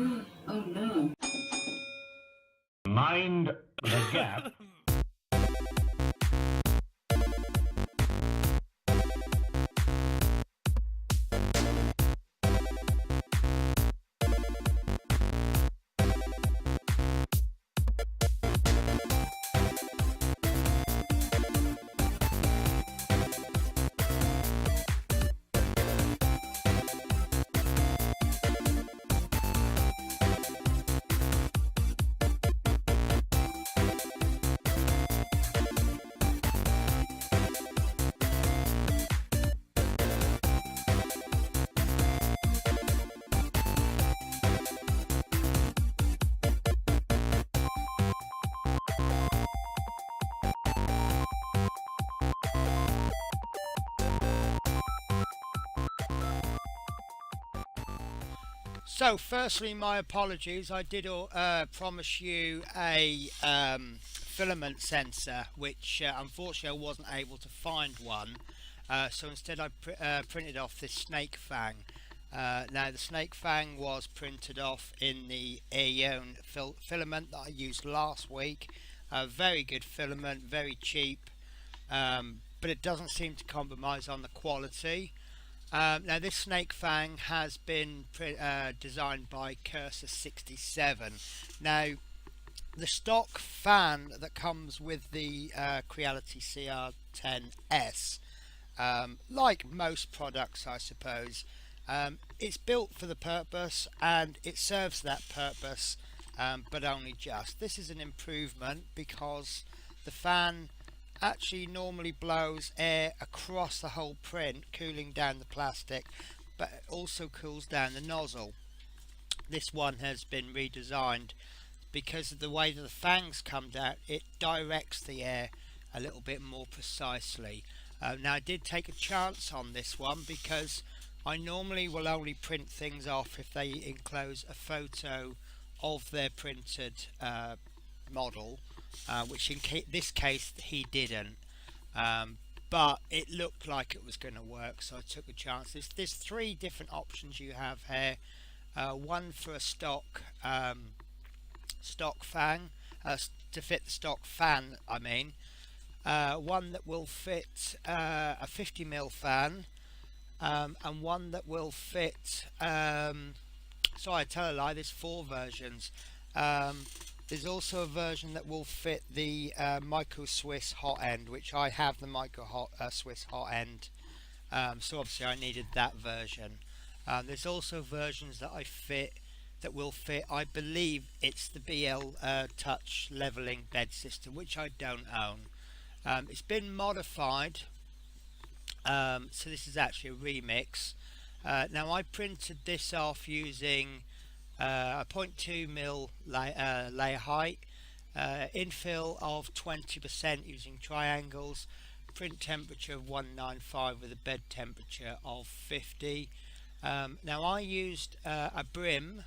Oh no. Mind the gap. So, firstly, my apologies. I did promise you a filament sensor, which unfortunately I wasn't able to find one. So instead, I printed off this snake fang. Now, the snake fang was printed off in the Eryone filament that I used last week. Very good filament, very cheap, but it doesn't seem to compromise on the quality. Now this snake fang has been designed by Cursor67. Now the stock fan that comes with the Creality CR10S, like most products I suppose, it's built for the purpose and it serves that purpose, but only just. This is an improvement because the fan actually normally blows air across the whole print, cooling down the plastic, but it also cools down the nozzle. This one has been redesigned because of the way that the fangs come down. It directs the air a little bit more precisely. Now I did take a chance on this one because I normally will only print things off if they enclose a photo of their printed model, which in this case he didn't, but it looked like it was going to work, so I took a chance. There's three different options you have here. One for a stock fang, to fit the stock fan I mean, one that will fit a 50mm fan, and one that will fit sorry, I tell a lie, there's four versions. There's also a version that will fit the Micro Swiss hotend, which I have the Micro Swiss hotend, so obviously I needed that version. There's also versions that will fit, I believe it's the BL Touch leveling bed system, which I don't own. It's been modified, so this is actually a remix. Now I printed this off using a 0.2mm layer height, infill of 20% using triangles, print temperature of 195 with a bed temperature of 50. Now I used a Brim.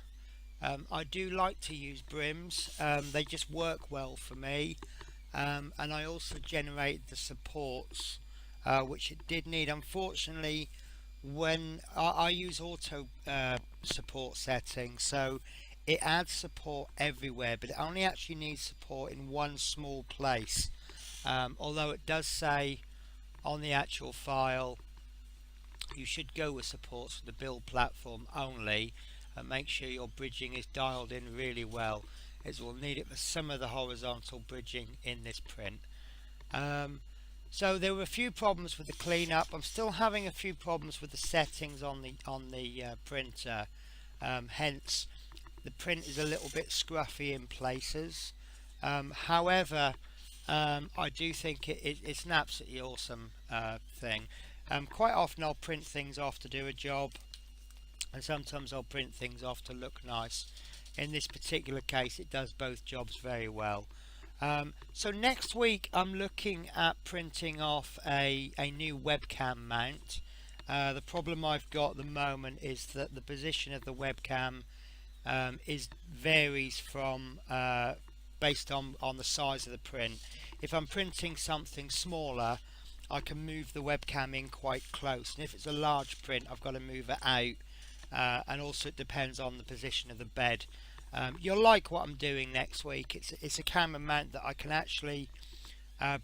I do like to use Brims, they just work well for me, and I also generated the supports, which it did need. Unfortunately, when I use auto support settings, so it adds support everywhere, but it only actually needs support in one small place, although it does say on the actual file you should go with supports for the build platform only, and make sure your bridging is dialed in really well, as we'll need it for some of the horizontal bridging in this print. So there were a few problems with the cleanup. I'm still having a few problems with the settings on the printer, hence the print is a little bit scruffy in places. However, I do think it's an absolutely awesome thing. Quite often I'll print things off to do a job, and sometimes I'll print things off to look nice. In this particular case it does both jobs very well. So next week I'm looking at printing off a new webcam mount. The problem I've got at the moment is that the position of the webcam varies from based on the size of the print. If I'm printing something smaller, I can move the webcam in quite close, and if it's a large print I've got to move it out and also it depends on the position of the bed. You'll like what I'm doing next week. It's a camera mount that I can actually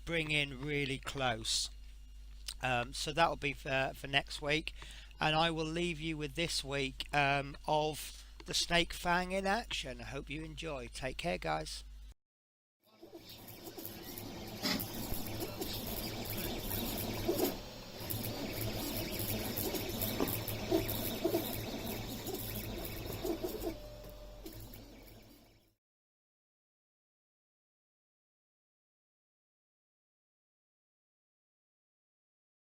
bring in really close. So that'll be for next week, and I will leave you with this week of the snake fang in action. I hope you enjoy. Take care, guys.